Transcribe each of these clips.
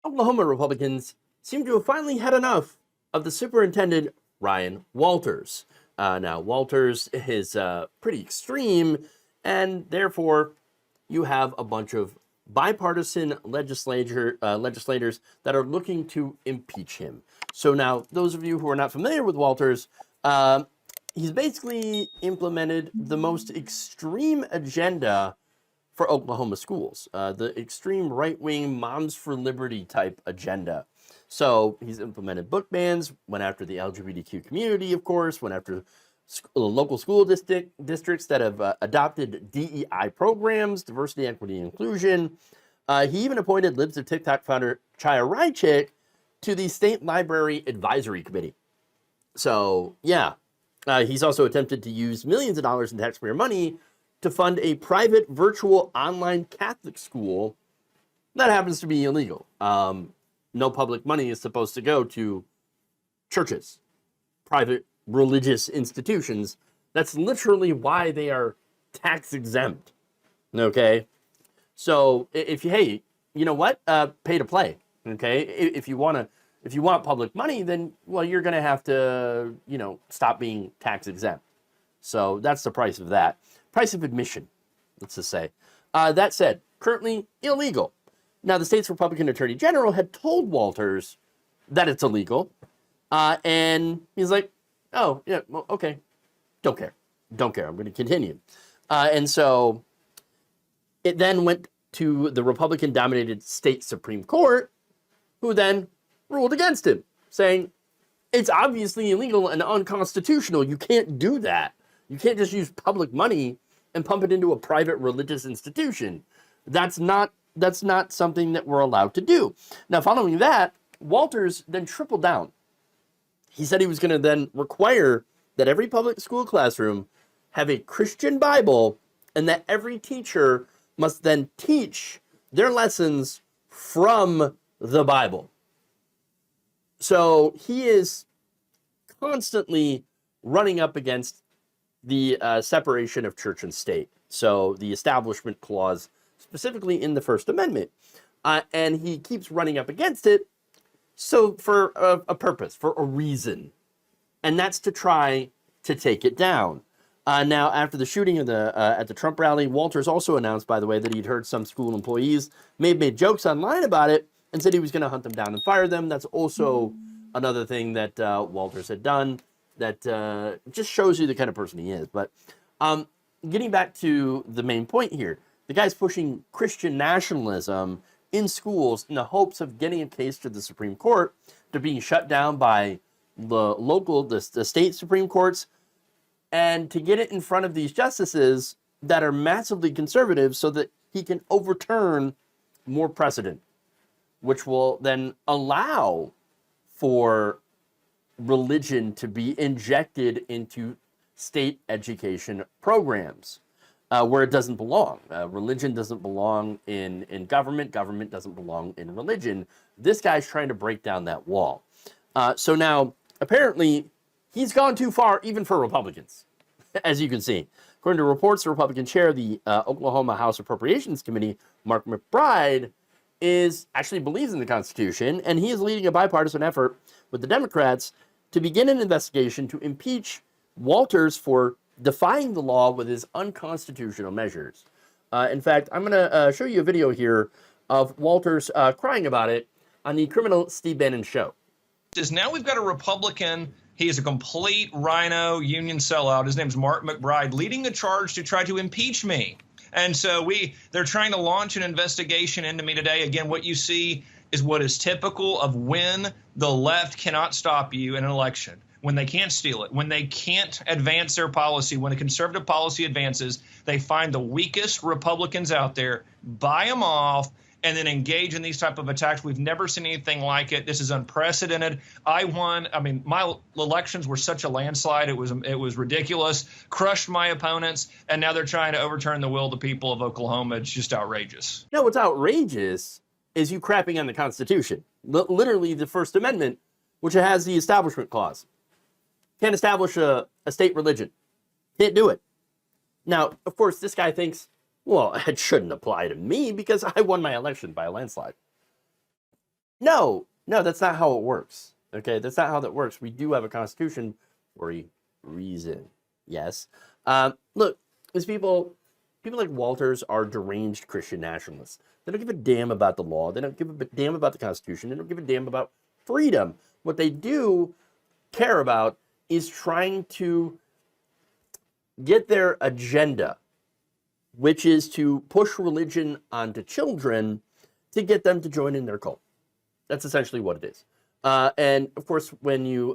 Oklahoma Republicans seem to have finally had enough of the superintendent, Ryan Walters. Now, Walters is pretty extreme, and therefore you have a bunch of bipartisan legislators that are looking to impeach him. So now, those of you who are not familiar with Walters, he's basically implemented the most extreme agenda for Oklahoma schools, the extreme right-wing Moms for Liberty type agenda. So he's implemented book bans, went after the LGBTQ community, of course, went after local school districts that have adopted DEI programs, diversity, equity, and inclusion. He even appointed Libs of TikTok founder Chaya Raichik to the State Library Advisory Committee. So, yeah, he's also attempted to use millions of dollars in taxpayer money to fund a private virtual online Catholic school that happens to be illegal. No public money is supposed to go to churches, private religious institutions. That's literally why they are tax exempt. Okay? So if you, hey, you know what? Pay to play. Okay? If you want public money, then, well, you're going to have to, stop being tax exempt. So that's the price of that. Price of admission, let's just say. That said, currently illegal. Now, the state's Republican Attorney General had told Walters that it's illegal. And he's like, oh, yeah, well, okay. Don't care. I'm going to continue. And so it then went to the Republican-dominated state Supreme Court, who then ruled against him, saying, it's obviously illegal and unconstitutional. You can't do that. You can't just use public money and pump it into a private religious institution. That's not something that we're allowed to do. Now, following that, Walters then tripled down. He said he was going to then require that every public school classroom have a Christian Bible and that every teacher must then teach their lessons from the Bible. So he is constantly running up against the separation of church and state. So the Establishment Clause, specifically in the First Amendment. And he keeps running up against it. So for a purpose, for a reason. And that's to try to take it down. Now, after the shooting of at the Trump rally, Walters also announced, by the way, that he'd heard some school employees made jokes online about it and said he was going to hunt them down and fire them. That's also another thing that Walters had done that just shows you the kind of person he is. But getting back to the main point here, the guy's pushing Christian nationalism in schools in the hopes of getting a case to the Supreme Court. They're being shut down by the state Supreme Courts, and to get it in front of these justices that are massively conservative so that he can overturn more precedent, which will then allow for religion to be injected into state education programs where it doesn't belong. Religion doesn't belong in government. Government doesn't belong in religion. This guy's trying to break down that wall. So now, apparently, he's gone too far even for Republicans, as you can see. According to reports, the Republican chair of the Oklahoma House Appropriations Committee, Mark McBride, actually believes in the Constitution, and he is leading a bipartisan effort with the Democrats to begin an investigation to impeach Walters for defying the law with his unconstitutional measures. In fact, I'm going to show you a video here of Walters crying about it on the criminal Steve Bannon show. Now we've got a Republican. He is a complete rhino union sellout. His name's Mark McBride, leading a charge to try to impeach me. And so they're trying to launch an investigation into me today. Again, what you see is what is typical of when the left cannot stop you in an election, when they can't steal it, when they can't advance their policy, when a conservative policy advances, they find the weakest Republicans out there, buy them off, and then engage in these type of attacks. We've never seen anything like it. This is unprecedented. I won. I mean, my elections were such a landslide. It was ridiculous. Crushed my opponents, and now they're trying to overturn the will of the people of Oklahoma. It's just outrageous. No, what's outrageous is you crapping on the Constitution. Literally the First Amendment, which has the Establishment Clause. Can't establish a state religion. Can't do it. Now, of course, this guy thinks, well, it shouldn't apply to me because I won my election by a landslide. No, that's not how it works. Okay, that's not how that works. We do have a constitution for a reason. Yes. Look, these people like Walters are deranged Christian nationalists. They don't give a damn about the law. They don't give a damn about the Constitution. They don't give a damn about freedom. What they do care about is trying to get their agenda, which is to push religion onto children to get them to join in their cult. That's essentially what it is. And of course, when you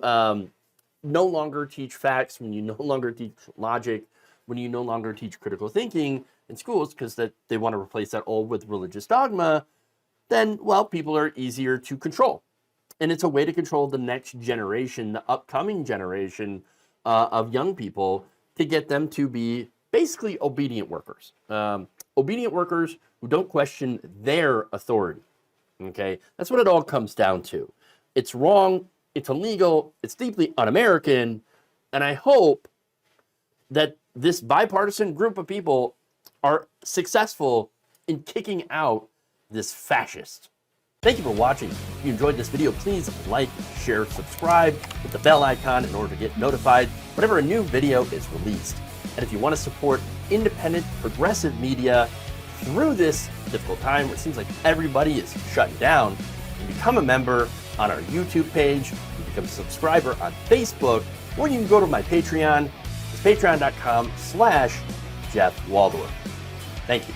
no longer teach facts, when you no longer teach logic, when you no longer teach critical thinking in schools because that they want to replace that all with religious dogma, then, well, people are easier to control. And it's a way to control the next generation, the upcoming generation of young people, to get them to be basically obedient workers. Obedient workers who don't question their authority. Okay? That's what it all comes down to. It's wrong, it's illegal, it's deeply un-American, and I hope that this bipartisan group of people are successful in kicking out this fascist. Thank you for watching. If you enjoyed this video, please like, share, subscribe, hit the bell icon in order to get notified whenever a new video is released. And if you want to support independent, progressive media through this difficult time where it seems like everybody is shutting down, you can become a member on our YouTube page, you can become a subscriber on Facebook, or you can go to my Patreon. It's patreon.com/Jeff Waldorf. Thank you.